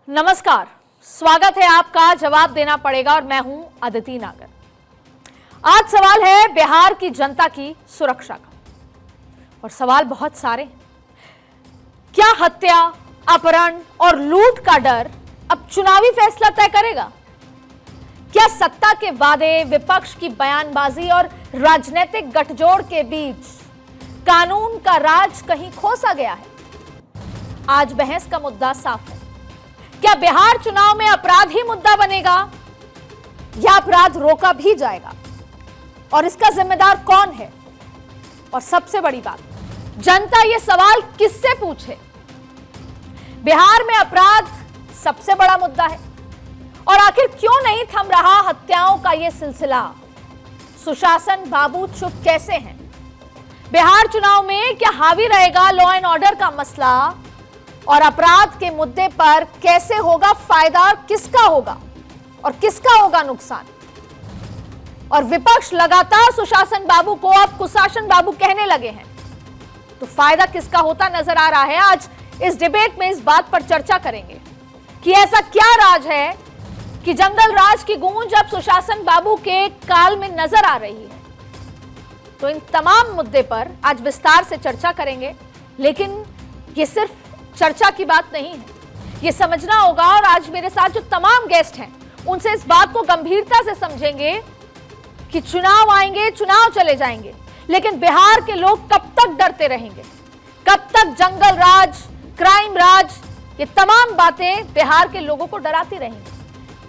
नमस्कार, स्वागत है आपका जवाब देना पड़ेगा और मैं हूं अदिति नागर। आज सवाल है बिहार की जनता की सुरक्षा का और सवाल बहुत सारे हैं। क्या हत्या, अपहरण और लूट का डर अब चुनावी फैसला तय करेगा? क्या सत्ता के वादे, विपक्ष की बयानबाजी और राजनीतिक गठजोड़ के बीच कानून का राज कहीं खोसा गया है? आज बहस का मुद्दा साफ है। क्या बिहार चुनाव में अपराध ही मुद्दा बनेगा या अपराध रोका भी जाएगा और इसका जिम्मेदार कौन है? और सबसे बड़ी बात, जनता यह सवाल किससे पूछे? बिहार में अपराध सबसे बड़ा मुद्दा है और आखिर क्यों नहीं थम रहा हत्याओं का यह सिलसिला? सुशासन बाबू चुप कैसे हैं? बिहार चुनाव में क्या हावी रहेगा लॉ एंड ऑर्डर का मसला और अपराध के मुद्दे पर कैसे होगा फायदा, किसका होगा और किसका होगा नुकसान? और विपक्ष लगातार सुशासन बाबू को अब कुशासन बाबू कहने लगे हैं, तो फायदा किसका होता नजर आ रहा है? आज इस डिबेट में इस बात पर चर्चा करेंगे कि ऐसा क्या राज है कि जंगल राज की गूंज अब सुशासन बाबू के काल में नजर आ रही है। तो इन तमाम मुद्दे पर आज विस्तार से चर्चा करेंगे, लेकिन ये सिर्फ चर्चा की बात नहीं है, ये समझना होगा। और आज मेरे साथ जो तमाम गेस्ट हैं उनसे इस बात को गंभीरता से समझेंगे कि चुनाव आएंगे, चुनाव चले जाएंगे, लेकिन बिहार के लोग कब तक डरते रहेंगे? कब तक जंगल राज, क्राइम राज, ये तमाम बातें बिहार के लोगों को डराती रहेंगी?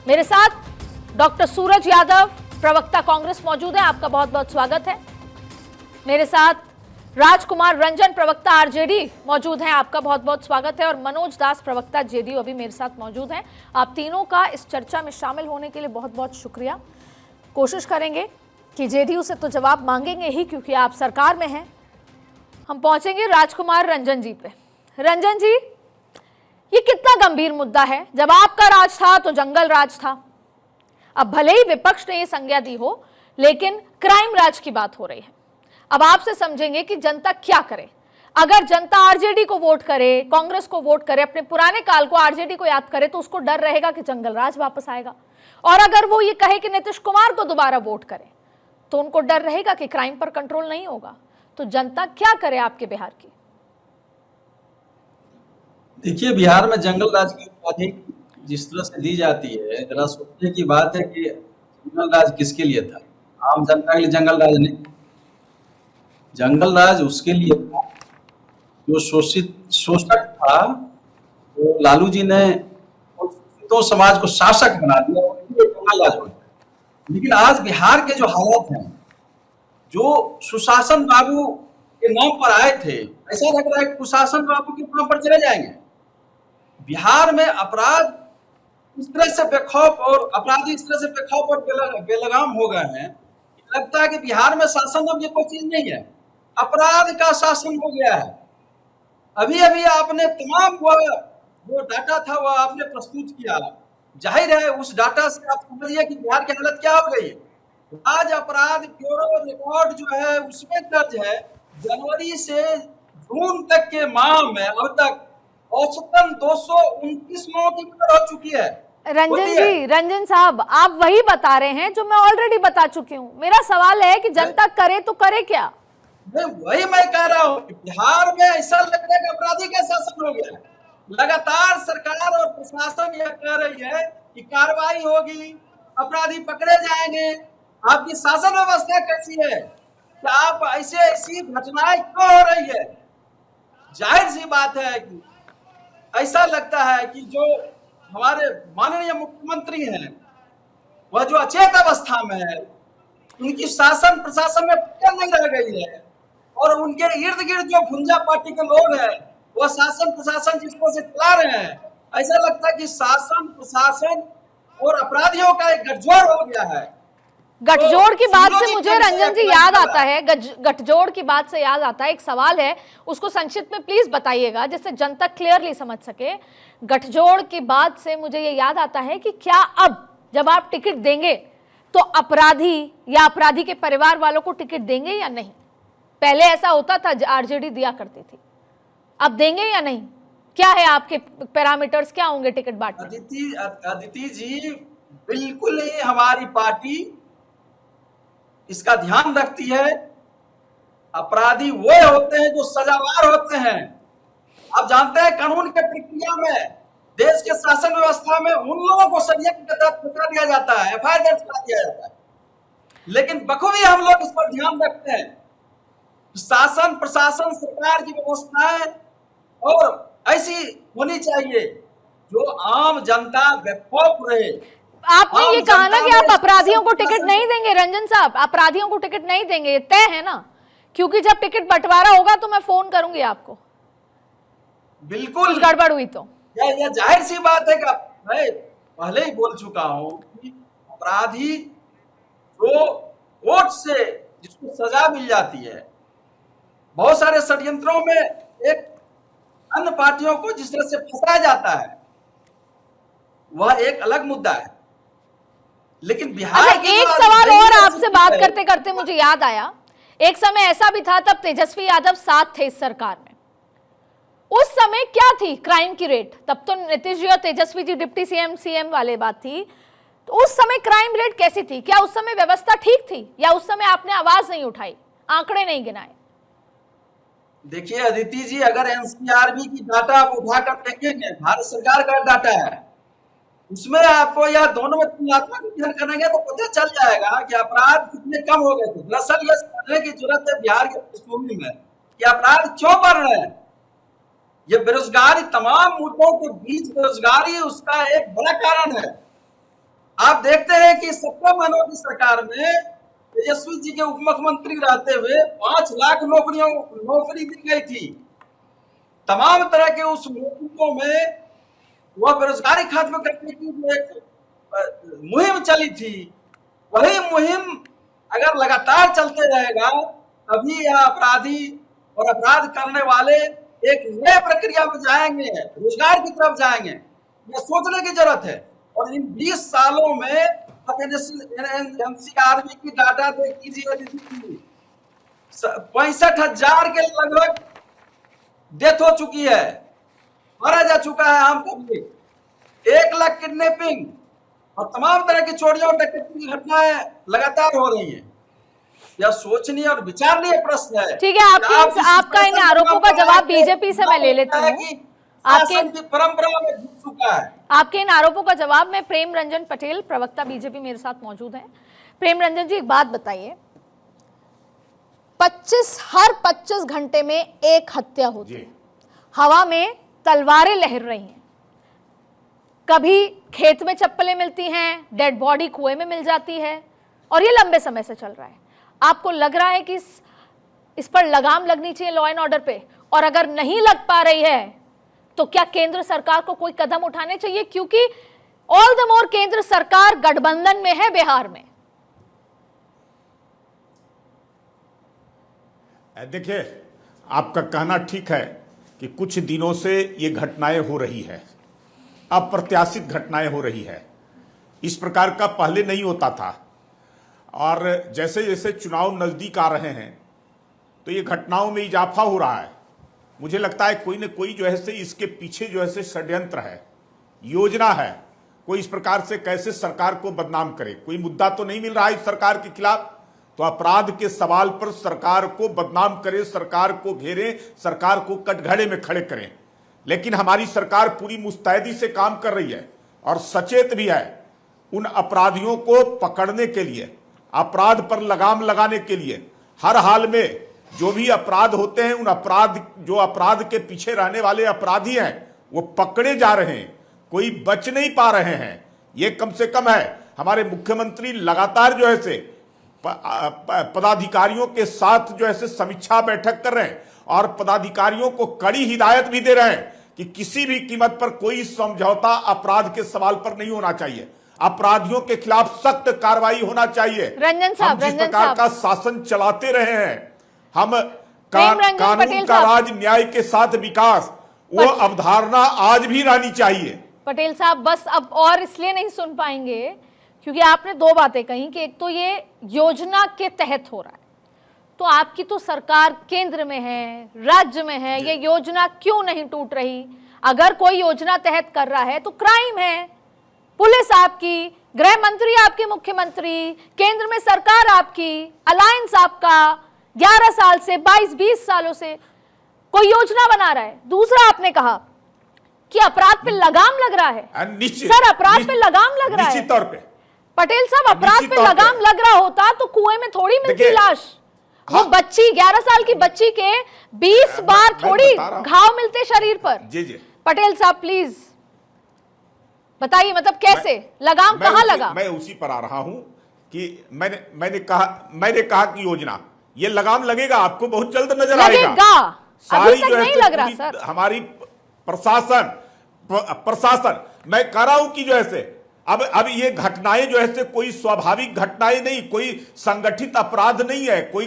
मेरे साथ डॉक्टर सूरज यादव, प्रवक्ता कांग्रेस, मौजूद है। आपका बहुत बहुत स्वागत है। मेरे साथ राजकुमार रंजन, प्रवक्ता आरजेडी, मौजूद हैं। आपका बहुत बहुत स्वागत है। और मनोज दास, प्रवक्ता जेडीयू, अभी मेरे साथ मौजूद हैं। आप तीनों का इस चर्चा में शामिल होने के लिए बहुत बहुत शुक्रिया। कोशिश करेंगे कि जेडीयू से तो जवाब मांगेंगे ही, क्योंकि आप सरकार में हैं। हम पहुंचेंगे राजकुमार रंजन जी पे। रंजन जी, ये कितना गंभीर मुद्दा है? जब आपका राज था तो जंगल राज था, अब भले ही विपक्ष ने यह संज्ञा दी हो, लेकिन क्राइम राज की बात हो रही है। अब आपसे समझेंगे कि जनता क्या करे। अगर जनता आरजेडी को वोट करे, कांग्रेस को वोट करे, अपने पुराने काल को, आरजेडी को याद करे, तो उसको डर रहेगा कि जंगल राज वापस आएगा। और अगर वो ये कहे कि नीतीश कुमार को दोबारा वोट करे, तो उनको डर रहेगा कि क्राइम पर कंट्रोल नहीं होगा। तो जनता क्या करे आपके बिहार की? देखिए, बिहार में जंगल राज की उपाधि जिस तरह से दी जाती है, जरा सोचने की बात है कि जंगल राज किसके लिए था? आम जनता के लिए जंगल राज नहीं। जंगल राज उसके लिए था जो शोषक था। तो लालू जी ने तो समाज को शासक बना दिया, जंगल राज हो गया। लेकिन आज बिहार के जो हालात हैं, जो सुशासन बाबू के नाम पर आए थे, ऐसा लग रहा है कि कुशासन बाबू के नाम पर चले जाएंगे। बिहार में अपराध इस तरह से बेखौफ और अपराधी इस तरह से बेखौफ और बेलगाम हो गए हैं, लगता है कि बिहार में शासन अब ये कोई चीज नहीं है, अपराध का शासन हो गया है। अभी अभी आपने तमाम वो डाटा था वो आपने प्रस्तुत किया। जाहिर है उस डाटा से आप समझिए कि बिहार की हालत क्या हो गई है। आज अपराध ब्यूरो रिकॉर्ड जो है उसमें दर्ज है, जनवरी से जून तक के माह में अब तक औसतन 229 मौत की मौत हो चुकी है। रंजन जी, रंजन साहब, आप वही बता रहे हैं जो मैं ऑलरेडी बता चुकी हूँ। मेरा सवाल है कि जनता करे तो करे क्या? वही मैं कह रहा हूँ, बिहार में ऐसा लग रहा है कि अपराधी का शासन हो गया है। लगातार सरकार और प्रशासन यह कह रही है कि कार्रवाई होगी, अपराधी पकड़े जाएंगे। आपकी शासन व्यवस्था कैसी है कि आप ऐसी घटनाएं क्यों हो रही है? जाहिर सी बात है कि ऐसा लगता है कि जो हमारे माननीय मुख्यमंत्री हैं वह जो अचेत अवस्था में है, उनकी शासन प्रशासन में पकड़ नहीं रह गई है। और उनके इर्द गिर्द जो भुंजा पार्टी के लोग हैं वह शासन प्रशासन जिसको से चला रहे हैं, ऐसा लगता है कि शासन प्रशासन और अपराधियों का एक गठजोड़ हो गया है। गठजोड़ की बात से मुझे रंजन जी याद आता है, गठजोड़ की बात से याद आता है, एक सवाल है, उसको संक्षिप्त में प्लीज बताइएगा जिससे जनता क्लियरली समझ सके। गठजोड़ की बात से मुझे ये याद आता है कि क्या अब जब आप टिकट देंगे तो अपराधी या अपराधी के परिवार वालों को टिकट देंगे या नहीं? पहले ऐसा होता था, आरजेडी दिया करती थी, अब देंगे या नहीं? क्या है आपके पैरामीटर्स, क्या होंगे टिकट बांटने? अदिति जी, बिल्कुल ही हमारी पार्टी इसका ध्यान रखती है। अपराधी वो होते हैं जो सजावार होते हैं। आप जानते हैं कानून के प्रक्रिया में, देश के शासन व्यवस्था में उन लोगों को षड्यंत्र के तहत पकड़ा दिया जाता है, एफआईआर दर्ज करा दिया जाता है। लेकिन बखूबी हम लोग इस पर ध्यान रखते हैं। शासन प्रशासन सरकार की व्यवस्थाएं और ऐसी होनी चाहिए जो आम जनता बेखौफ रहे। आपने ये कहा ना कि आप अपराधियों को टिकट नहीं देंगे, रंजन साहब, अपराधियों को टिकट नहीं देंगे, ये तय है ना? क्योंकि जब टिकट बंटवारा होगा तो मैं फोन करूंगी आपको, बिल्कुल कुछ गड़बड़ हुई तो। यह जाहिर सी बात है कि मैं पहले ही बोल चुका हूं कि अपराधी जो कोर्ट से जिसको सजा मिल जाती है, बहुत सारे षड्यंत्रों में एक अन्य पार्टियों को जिस तरह से फंसाया जाता है, वह एक अलग मुद्दा है। लेकिन बिहार अच्छा, एक सवाल और आपसे बात करते करते मुझे याद आया, एक समय ऐसा भी था तब तेजस्वी यादव साथ थे इस सरकार में, उस समय क्या थी क्राइम की रेट? तब तो नीतीश जी और तेजस्वी जी डिप्टी सीएम वाले बात थी, तो उस समय क्राइम रेट कैसी थी? क्या उस समय व्यवस्था ठीक थी, या उस समय आपने आवाज नहीं उठाई, आंकड़े नहीं गिनाए? देखिए अदिति जी, अगर एनसीआरबी की डाटा आप उठाकर देखेंगे, भारत सरकार का डाटा है, उसमें आपको यह दोनों में तुलनात्मक अध्ययन करेंगे तो पता चल जाएगा कि अपराध कितने कम हो गए थे। दरअसल यह समझने की जरूरत है बिहार की पृष्ठभूमि में कि अपराध क्यों बढ़ रहे हैं। ये बेरोजगारी, तमाम मुद्दों के बीच बेरोजगारी उसका एक बड़ा कारण है। आप देखते हैं कि 17 महीनों की सरकार में तेजस्वी जी के उप मुख्यमंत्री रहते हुए 5 लाख नौकरी दी गई थी। तमाम तरह के उस नौकरियों में वह बेरोजगारी खत्म करने की जो एक मुहिम चली थी, वही मुहिम अगर लगातार चलते रहेगा तभी यह अपराधी और अपराध करने वाले एक नए प्रक्रिया में जाएंगे, रोजगार की तरफ जाएंगे। यह सोचने की जरूरत है। और इन 20 सालों में एनसीआरबी की डाटा देख लीजिए, 65,000 के लगभग डेथ हो चुकी है, मारा जा चुका है आम पब्लिक, 1 लाख किडनैपिंग और तमाम तरह की चोरियों और डकैती की घटनाएं लगातार हो रही हैं। यह सोचनीय और विचारणीय प्रश्न है। ठीक है, आपका इन आरोपों का जवाब बीजेपी से मैं ले लेती हूँ। आपके परंपरा में घुस चुका है। आपके इन आरोपों का जवाब मैं प्रेम रंजन पटेल, प्रवक्ता बीजेपी, मेरे साथ मौजूद हैं। प्रेम रंजन जी, एक बात बताइए, हर 25 घंटे में एक हत्या होती है, हवा में तलवारें लहर रही हैं, कभी खेत में चप्पलें मिलती हैं, डेड बॉडी कुएं में मिल जाती है, और ये लंबे समय से चल रहा है। आपको लग रहा है कि इस पर लगाम लगनी चाहिए लॉ एंड ऑर्डर पे? और अगर नहीं लग पा रही है तो क्या केंद्र सरकार को कोई कदम उठाने चाहिए? क्योंकि ऑल द मोर केंद्र सरकार गठबंधन में है बिहार में। देखिए, आपका कहना ठीक है कि कुछ दिनों से ये घटनाएं हो रही है, अप्रत्याशित घटनाएं हो रही है। इस प्रकार का पहले नहीं होता था, और जैसे जैसे चुनाव नजदीक आ रहे हैं तो ये घटनाओं में इजाफा हो रहा है। मुझे लगता है कोई न कोई जो है से इसके पीछे जो है से षड्यंत्र है, योजना है, कोई इस प्रकार से कैसे सरकार को बदनाम करे। कोई मुद्दा तो नहीं मिल रहा है इस सरकार के खिलाफ, तो अपराध के सवाल पर सरकार को बदनाम करे, सरकार को घेरे, सरकार को कटघरे में खड़े करें। लेकिन हमारी सरकार पूरी मुस्तैदी से काम कर रही है और सचेत भी है उन अपराधियों को पकड़ने के लिए, अपराध पर लगाम लगाने के लिए। हर हाल में जो भी अपराध होते हैं, उन अपराध के पीछे रहने वाले अपराधी हैं वो पकड़े जा रहे हैं, कोई बच नहीं पा रहे हैं। ये कम से कम है। हमारे मुख्यमंत्री लगातार जो है से पदाधिकारियों के साथ जो है से समीक्षा बैठक कर रहे हैं और पदाधिकारियों को कड़ी हिदायत भी दे रहे हैं कि किसी भी कीमत पर कोई समझौता अपराध के सवाल पर नहीं होना चाहिए, अपराधियों के खिलाफ सख्त कार्रवाई होना चाहिए। रंजन साहब, जिस प्रकार का शासन चलाते रहे हैं, हम कानून का राज, न्याय के साथ विकास, वो अवधारणा आज भी रहनी चाहिए। पटेल साहब, बस अब और इसलिए नहीं सुन पाएंगे क्योंकि आपने दो बातें कही कि एक तो ये योजना के तहत हो रहा है, तो आपकी तो सरकार केंद्र में है, राज्य में है, ये योजना क्यों नहीं टूट रही? अगर कोई योजना तहत कर रहा है तो क्राइम है। पुलिस आपकी, गृह मंत्री आपके, मुख्यमंत्री, केंद्र में सरकार आपकी, अलायंस आपका, 11 साल से 22-20 सालों से कोई योजना बना रहा है। दूसरा, आपने कहा कि अपराध पे लगाम लग रहा है। निश्चित सर, अपराध पे लगाम लग रहा है निश्चित तौर पे। पटेल साहब, अपराध पे लगाम लग रहा होता तो कुएं में थोड़ी मिलती लाश। वो बच्ची, 11 साल की बच्ची के 20 बार थोड़ी घाव मिलते शरीर पर। जी जी पटेल साहब प्लीज बताइए, मतलब कैसे लगाम कहां लगा? मैं उसी पर आ रहा हूं कि मैंने कहा कि योजना, ये लगाम लगेगा, आपको बहुत जल्द नजर आएगा। अभी तक नहीं लग रहा सर। हमारी प्रशासन मैं कह रहा हूं कि जो ऐसे अब ये घटनाएं जो है कोई स्वाभाविक घटनाएं नहीं, कोई संगठित अपराध नहीं है, कोई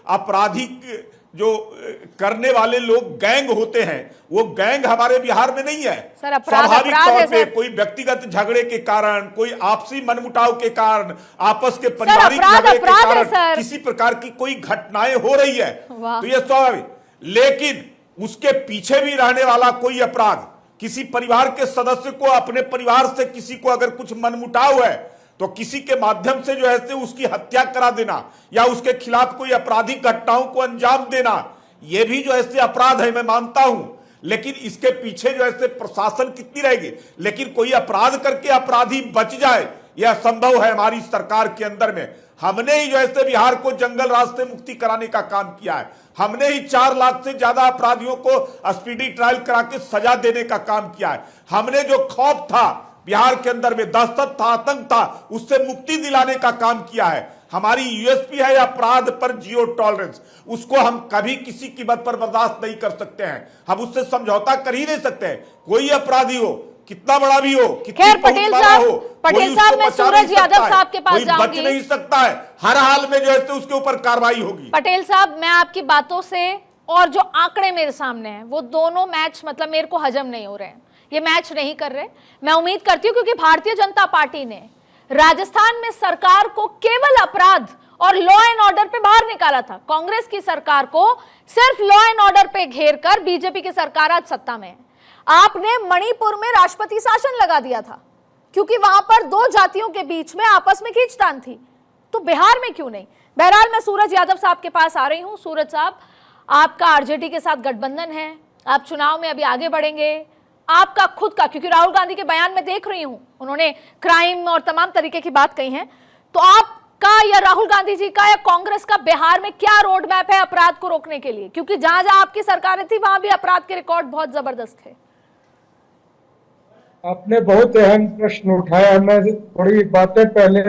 आपराधिक जो करने वाले लोग गैंग होते हैं, वो गैंग हमारे बिहार में नहीं है। स्वाभाविक तौर पे कोई व्यक्तिगत झगड़े के कारण, कोई आपसी मनमुटाव के कारण, आपस के पारिवारिक झगड़े के कारण किसी प्रकार की कोई घटनाएं हो रही है तो ये स्वाभाविक। लेकिन उसके पीछे भी रहने वाला कोई अपराध, किसी परिवार के सदस्य को, अपने परिवार से किसी को अगर कुछ मनमुटाव है तो किसी के माध्यम से जो है उसकी हत्या करा देना या उसके खिलाफ कोई आपराधिक घटनाओं को अंजाम देना, यह भी जो है अपराध है, मैं मानता हूं। लेकिन इसके पीछे जो है प्रशासन कितनी रहेगी, लेकिन कोई अपराध करके अपराधी बच जाए यह असंभव है हमारी सरकार के अंदर में। हमने ही जो है बिहार को जंगल राज से मुक्ति कराने का काम किया है। हमने ही 4 लाख से ज्यादा अपराधियों को स्पीडी ट्रायल करा के सजा देने का काम किया है। हमने जो खौफ था बिहार के अंदर में, दहशत था, आतंक था, उससे मुक्ति दिलाने का काम किया है। हमारी यूएसपी है अपराध पर जीरो टॉलरेंस, उसको हम कभी किसी कीमत पर बर्दाश्त नहीं कर सकते हैं। हम उससे समझौता कर ही नहीं सकते हैं। कोई अपराधी हो, कितना बड़ा भी हो, कितनी पटेल साहब मैं सूरज यादव साहब के पास जाऊंगी। बच नहीं सकता है, हर हाल में जो है उसके ऊपर कार्रवाई होगी। पटेल साहब, मैं आपकी बातों से और जो आंकड़े मेरे सामने हैं वो दोनों मैच मतलब मेरे को हजम नहीं हो रहे हैं, ये मैच नहीं कर रहे। मैं उम्मीद करती हूं क्योंकि भारतीय जनता पार्टी ने राजस्थान में सरकार को केवल अपराध और लॉ एंड ऑर्डर पे बाहर निकाला था। कांग्रेस की सरकार को सिर्फ लॉ एंड ऑर्डर पे घेर कर बीजेपी की सरकार आज सत्ता में है। आपने मणिपुर में राष्ट्रपति शासन लगा दिया था क्योंकि वहां पर 2 जातियों के बीच में आपस में खींचतान थी, तो बिहार में क्यों नहीं? बहरहाल मैं सूरज यादव साहब के पास आ रही हूं। सूरज साहब, आपका आरजेडी के साथ गठबंधन है, आप चुनाव में अभी आगे बढ़ेंगे, आपका खुद का, क्योंकि राहुल गांधी के बयान में देख रही हूं उन्होंने क्राइम और तमाम तरीके की बात कही है, तो आपका या राहुल गांधी जी का या कांग्रेस का बिहार में क्या रोड मैप है अपराध को रोकने के लिए? क्योंकि जहां जहां आपकी सरकारें थी वहां भी अपराध के रिकॉर्ड बहुत जबरदस्त थे। आपने बहुत अहम प्रश्न उठाया। मैं थोड़ी बातें पहले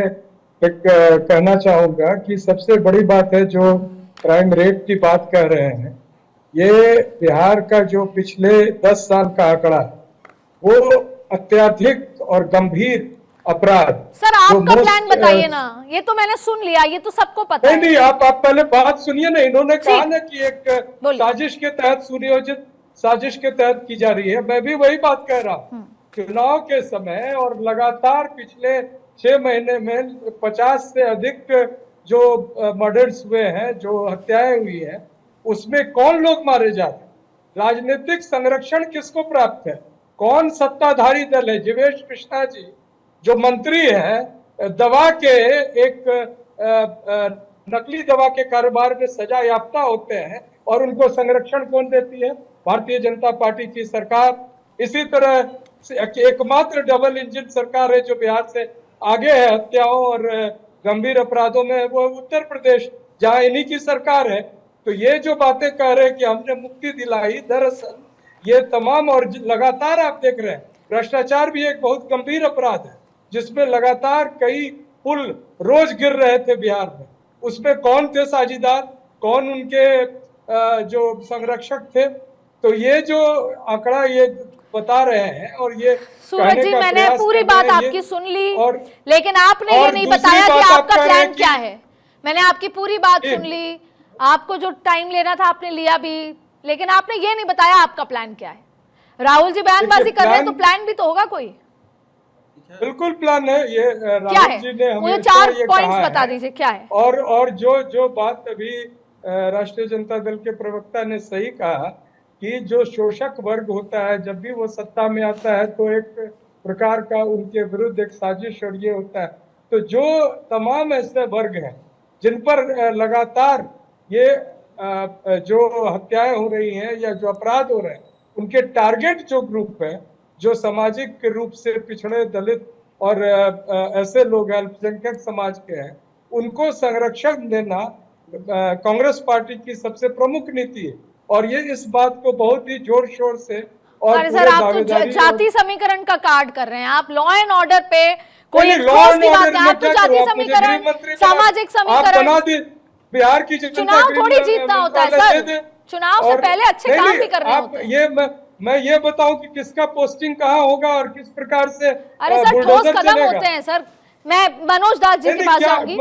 कहना चाहूंगा कि सबसे बड़ी बात है जो क्राइम रेट की बात कर रहे हैं, ये बिहार का जो पिछले 10 साल का आंकड़ा है वो अत्यधिक और गंभीर अपराध। सर आपका प्लान बताइए ना, ये तो मैंने सुन लिया, ये तो सबको पता है। नहीं, आप पहले बात सुनिए ना। इन्होंने कहा ना कि एक साजिश के तहत, सुनियोजित साजिश के तहत की जा रही है। मैं भी वही बात कह रहा हूँ। चुनाव के समय और लगातार पिछले 6 महीने में 50 से अधिक जो मर्डर्स हुए हैं, जो हत्याएं हुई हैं, उसमें कौन लोग मारे जा रहे हैं? राजनीतिक संरक्षण किसको प्राप्त है? कौन सत्ताधारी दल है? जीवेश कृष्णा जी जो मंत्री है, दवा के एक नकली दवा के कारोबार में सजा याफ्ता होते हैं और उनको संरक्षण कौन देती है? भारतीय जनता पार्टी की सरकार। इसी तरह एकमात्र डबल इंजन सरकार है जो बिहार से आगे है हत्याओं और गंभीर अपराधों में, वो उत्तर प्रदेश, जहां इन्हीं की सरकार है। तो ये जो बातें कह रहे हैं कि हमने मुक्ति दिलाई, दरअसल ये तमाम, और लगातार आप देख रहे हैं भ्रष्टाचार भी एक बहुत गंभीर अपराध है जिसमें लगातार कई पुल रोज गिर रहे थे बिहार में। उसमें कौन थे साझीदार, कौन उनके जो संरक्षक थे? तो ये जो आंकड़ा ये बता रहे हैं और ये सूरज जी, मैंने पूरी बात आपकी सुन ली, लेकिन आपने ये नहीं बताया कि आपका प्लान क्या है। मैंने आपकी पूरी बात सुन ली, आपको जो टाइम लेना था आपने लिया भी, लेकिन आपने ये नहीं बताया आपका प्लान क्या है। राहुल जी बयानबाजी कर रहे हैं तो प्लान भी तो होगा कोई। बिल्कुल प्लान है ये। क्या है? मुझे 4 पॉइंट्स बता दीजिए क्या है। और जो बात अभी राष्ट्रीय जनता दल के प्रवक्ता ने सही कहा कि जो शोषक वर्ग होता है जब भी वो सत्ता में आता है तो एक प्रकार का उनके विरुद्ध एक साजिश और ये होता है। तो जो तमाम ऐसे वर्ग हैं जिन पर लगातार ये जो हत्याएं हो रही हैं या जो अपराध हो रहे हैं, उनके टारगेट जो ग्रुप है, जो सामाजिक रूप से पिछड़े, दलित और ऐसे लोग अल्पसंख्यक समाज के हैं, उनको संरक्षण देना कांग्रेस पार्टी की सबसे प्रमुख नीति है। और ये इस बात को बहुत ही जोर शोर से और सर, आप तो जाति समीकरण का कार्ड कर रहे हैं। आप लॉ एंड ऑर्डर पे कोई लॉ एंड ऑर्डर, आप तो जाति समीकरण, सामाजिक समीकरण, बिहार की चुनाव थोड़ी जीतना होता है सर, चुनाव से पहले अच्छे काम भी करने होते हैं। ये मैं ये बताऊं कि किसका पोस्टिंग कहाँ होगा और किस प्रकार से अरे सर, ठोस कदम होते हैं सर। मैं मनोज दास जी के पास जाऊंगी।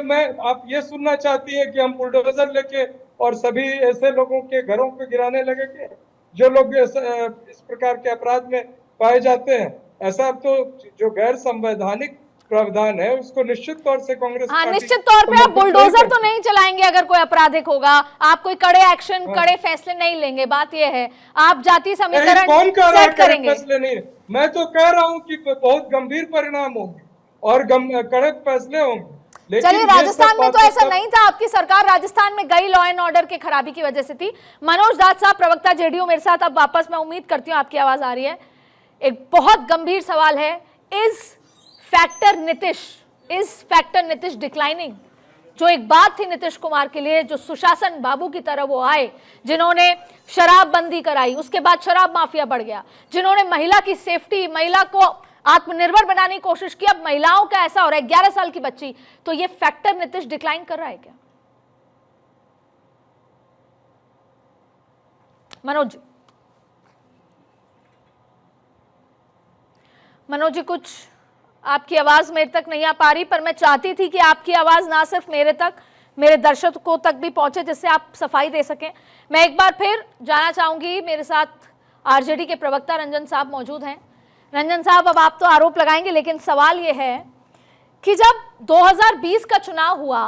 मैं आप ये सुनना चाहती है कि हम बुलडोजर लेके और सभी ऐसे लोगों के घरों को गिराने लगेंगे जो लोग इस प्रकार के अपराध में पाए जाते हैं? ऐसा तो जो गैर संवैधानिक प्रावधान है उसको निश्चित तौर से कांग्रेस निश्चित तौर पे आप बुलडोजर तो नहीं चलाएंगे अगर कोई आपराधिक होगा, आप कोई कड़े एक्शन, कड़े फैसले नहीं लेंगे। बात यह है आप जाति समीकरण कौन कह रहा है करेंगे? फैसले नहीं, मैं तो कह रहा हूँ कि बहुत गंभीर परिणाम होंगे और कड़े फैसले होंगे। चलिए, राजस्थान में तो ऐसा नहीं था। आपकी सरकार राजस्थान में गई लॉ एंड ऑर्डर के खराबी की वजह से थी। मनोज दास साहब, प्रवक्ता जेडीयू, मेरे साथ अब वापस, मैं उम्मीद करती हूँ आपकी आवाज आ रही है। एक बहुत गंभीर सवाल है, इज फैक्टर नीतीश डिक्लाइनिंग? जो एक बात थी नीतीश कुमार के लिए, जो सुशासन बाबू की तरह वो आए, जिन्होंने शराबबंदी कराई, उसके बाद शराब माफिया बढ़ गया, जिन्होंने महिला की सेफ्टी, महिला को आत्मनिर्भर बनाने की कोशिश की, अब महिलाओं का ऐसा हो रहा है, 11 साल की बच्ची। तो ये फैक्टर नीतीश डिक्लाइन कर रहा है क्या? मनोज जी, कुछ आपकी आवाज मेरे तक नहीं आ पा रही, पर मैं चाहती थी कि आपकी आवाज ना सिर्फ मेरे तक, मेरे दर्शकों तक भी पहुंचे, जिससे आप सफाई दे सकें। मैं एक बार फिर जाना चाहूंगी, मेरे साथ आरजेडी के प्रवक्ता रंजन साहब मौजूद हैं। रंजन साहब, अब आप तो आरोप लगाएंगे, लेकिन सवाल यह है कि जब 2020 का चुनाव हुआ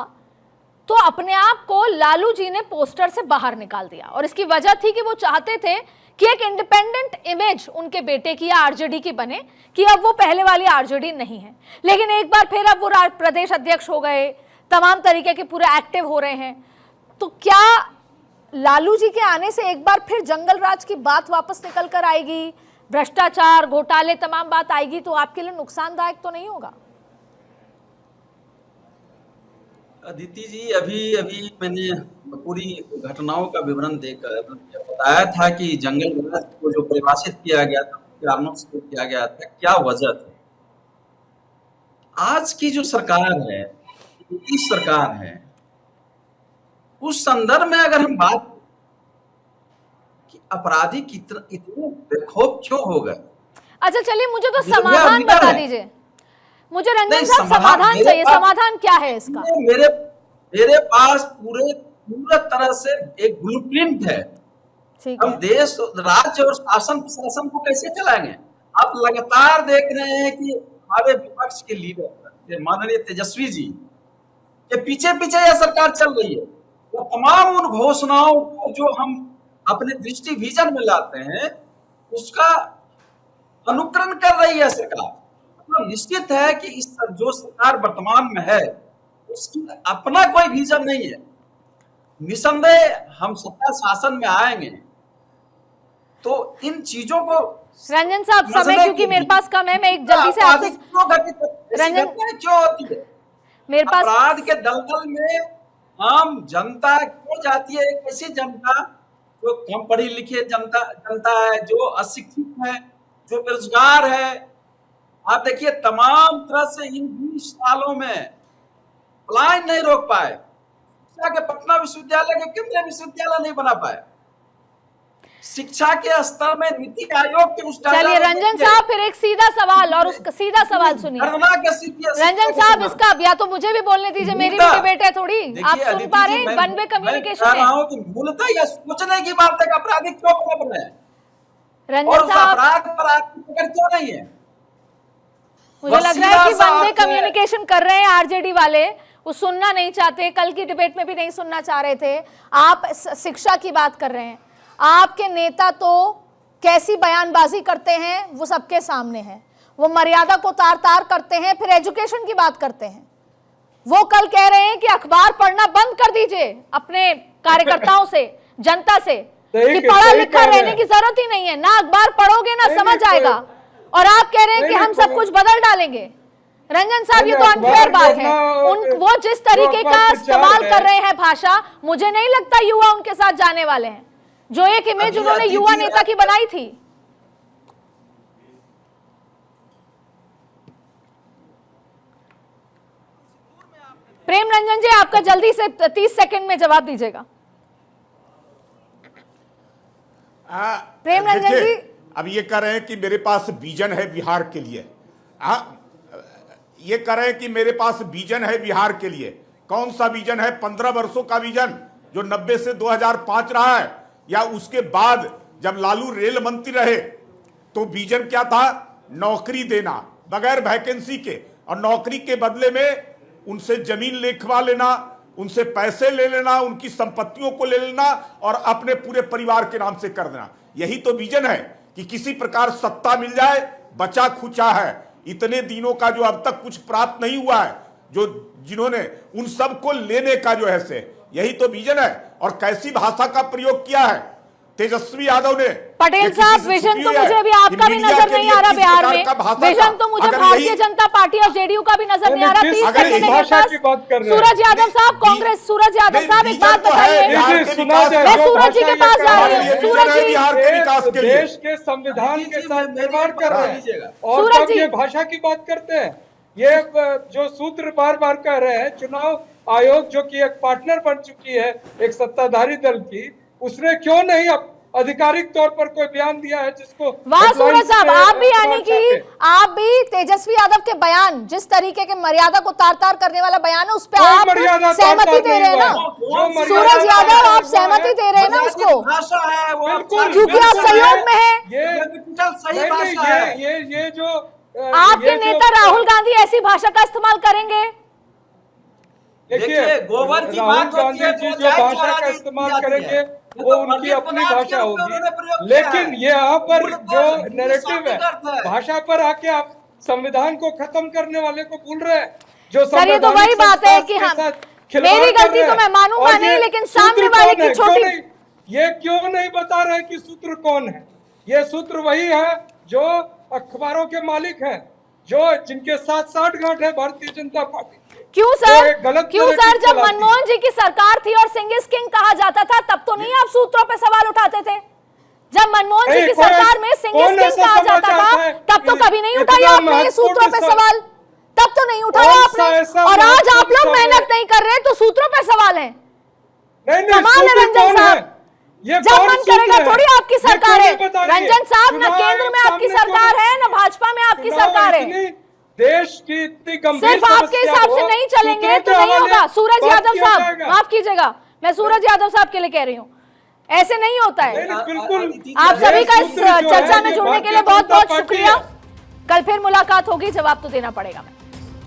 तो अपने आप को लालू जी ने पोस्टर से बाहर निकाल दिया, और इसकी वजह थी कि वो चाहते थे कि एक इंडिपेंडेंट इमेज उनके बेटे की या आरजेडी की बने, कि अब वो पहले वाली आरजेडी नहीं है। लेकिन एक बार फिर अब वो प्रदेश अध्यक्ष हो गए, तमाम तरीके के पूरे एक्टिव हो रहे हैं। तो क्या लालू जी के आने से एक बार फिर जंगल राज की बात वापस निकल कर आएगी, भ्रष्टाचार, घोटाले, तमाम बात आएगी, तो आपके लिए नुकसानदायक तो नहीं होगा? अदिति जी, अभी मैंने पूरी घटनाओं का विवरण देकर बताया था कि जंगल राज को जो परिभाषित किया गया था, कारणों से किया गया था, क्या वजह थी। आज की जो सरकार है, नीतीश सरकार है, उस संदर्भ में अगर हम बात कि अपराधी इतने बेखौफ क्यों हो गए। अच्छा, चलिए, मुझे तो समाधान बता दीजिए। मुझे रंजन साहब समाधान चाहिए। समाधान क्या है इसका? मेरे पास पूरा तरह से एक ब्लूप्रिंट है। हम देश, राज्य और शासन प्रशासन को कैसे चलाएंगे। आप लगातार देख रहे हैं कि हमारे विपक्ष के लीडर माननीय तेजस्वी जी के पीछे यह सरकार चल रही है। वो तमाम उन घोषणाओं को जो हम अपने दृष्टि विजन में लाते हैं, उसका अनुकरण कर रही है सरकार। तो निश्चित है कि इस जो सरकार वर्तमान में है, उसकी अपना कोई विजन नहीं है। निसंदेह हम सत्ता शासन में आएंगे तो इन चीजों को, रंजन साहब, समय क्योंकि मेरे पास कम है, मैं एक जल्दी से आपसे, रंजन क्यों होती है मेरे पास, अपराध के दलदल में आम जनता क्यों जाती है? एक ऐसी जनता जो कम पढ़ी लिखी जनता है, जो अशिक्षित है, जो बेरोजगार है। आप देखिए, तमाम तरह से इन 20 सालों में पलायन नहीं रोक पाए। शिक्षा के पटना विश्वविद्यालय के केंद्रीय विश्वविद्यालय नहीं बना पाए। शिक्षा के स्तर में नीति आयोग के उस, चलिए रंजन साहब, फिर एक सीधा सवाल, और उसका सीधा सवाल सुनिए रंजन साहब। इसका या तो मुझे भी बोलने दीजिए, मेरी भी डिबेट है थोड़ी, आप सुन पा रहे हैं? वन वे कम्युनिकेशन है। मूलतः यह सोचने की बात है कि अपराधी क्यों बने हैं, रंजन साहब, अपराध पर आपकी पकड़ क्यों नहीं है। मुझे लग रहा है कि वन वे कम्युनिकेशन कर रहे हैं आरजेडी वाले, वो सुनना नहीं चाहते। कल की डिबेट में भी नहीं सुनना चाह रहे थे। आप शिक्षा की बात कर रहे हैं, आपके नेता तो कैसी बयानबाजी करते हैं वो सबके सामने है। वो मर्यादा को तार तार करते हैं, फिर एजुकेशन की बात करते हैं। वो कल कह रहे हैं कि अखबार पढ़ना बंद कर दीजिए अपने कार्यकर्ताओं से, जनता से, कि पढ़ा लिखा रहने की जरूरत ही नहीं है, ना अखबार पढ़ोगे ना समझ आएगा। और आप कह रहे हैं कि हम सब कुछ बदल डालेंगे। रंजन साहब, ये तो अनफेयर बात है। वो जिस तरीके का इस्तेमाल कर रहे हैं भाषा, मुझे नहीं लगता युवा उनके साथ जाने वाले हैं। जो एक इमेज उन्होंने युवा नेता की बनाई थी, प्रेम रंजन जी, आपका जल्दी से 30 सेकंड में जवाब दीजिएगा। प्रेम रंजन जी, अब ये कह रहे हैं कि मेरे पास विजन है बिहार के लिए। ये कह रहे हैं कि मेरे पास विजन है बिहार के लिए। कौन सा विजन है? 15 वर्षों का विजन जो 90 से 2005 रहा है, या उसके बाद जब लालू रेल मंत्री रहे तो विजन क्या था? नौकरी देना बगैर वैकेंसी के, और नौकरी के बदले में उनसे जमीन लिखवा लेना, उनसे पैसे ले लेना, उनकी संपत्तियों को ले लेना और अपने पूरे परिवार के नाम से कर देना। यही तो विजन है कि किसी प्रकार सत्ता मिल जाए। बचा खुचा है इतने दिनों का जो अब तक कुछ प्राप्त नहीं हुआ है, जो जिन्होंने उन सब को लेने का जो है से, यही तो विजन है। और कैसी भाषा का प्रयोग किया है तेजस्वी यादव ने। पटेल साहब, विजन तो मुझे अभी आपका भी नजर नहीं आ रहा बिहार में। विजन तो मुझे भारतीय जनता पार्टी और जेडीयू का भी नजर नहीं आ रहा। 30 सेकंड के पास सूरज यादव साहब, कांग्रेस, सूरज यादव साहब, एक बात बताइए। मैं सूरज जी के पास जा रही हूँ। सूरज जी, देश के संविधान के साथ निर्माण कर रहे हैं और जब ये भाषा की बात करते हैं, ये जो सूत्र बार बार कह रहे हैं, चुनाव आयोग जो कि एक पार्टनर बन चुकी है एक सत्ताधारी दल की, उसने क्यों नहीं अब आधिकारिक तौर पर कोई बयान दिया है जिसको? वाह सूरज साहब, आप भी, यानी कि आप भी तेजस्वी यादव के बयान, जिस तरीके के मर्यादा को तार तार करने वाला बयान है, उस पर आप सहमति दे रहे हैं ना? सूरज यादव, आप सहमति दे रहे हैं ना उसको, क्योंकि आप सहयोग में है। ये जो आपके नेता राहुल गांधी ऐसी भाषा का इस्तेमाल करेंगे? देखिए, गोबर की बात होती है, जो भाषा का इस्तेमाल करेंगे वो उनकी अपनी भाषा होगी। लेकिन ये यहाँ पर जो नैरेटिव है, भाषा पर आके आप संविधान को खत्म करने वाले को भूल रहे हैं। जो सर, ये तो वही बात है कि हम, मेरी गलती तो मैं मानूंगा नहीं, लेकिन सामने वाले की छोटी, ये क्यों नहीं बता रहे कि सूत्र कौन है? ये सूत्र वही है जो अखबारों के मालिक हैं, जो जिनके साथ साठगांठ है भारतीय जनता पार्टी। क्यों सर? क्यों सर? जब मनमोहन जी की सरकार थी और सिंह इज किंग कहा जाता था, तब तो नहीं आप सूत्रों पे सवाल उठाते थे? जब मनमोहन जी की सरकार में सिंह इज किंग कहा जाता था, तब तो कभी नहीं उठाया आपने ये सूत्रों पे सवाल? तब तो नहीं उठाया आपने। और आज आप लोग मेहनत नहीं कर रहे तो सूत्रों पे सवाल है। कमाल है रंजन साहब। जब मन करेगा थोड़ी आपकी सरकार है रंजन साहब, ना केंद्र में आपकी सरकार है, ना भाजपा में आपकी सरकार है। देश की इतनी गंभीर सिर्फ आपके हिसाब से नहीं चलेंगे तो नहीं होगा। सूरज यादव साहब, माफ कीजिएगा, मैं सूरज यादव साहब के लिए कह रही हूँ, ऐसे नहीं होता है। बिल्कुल। आप सभी का इस चर्चा में जुड़ने के लिए बहुत बहुत शुक्रिया। कल फिर मुलाकात होगी, जवाब तो देना पड़ेगा।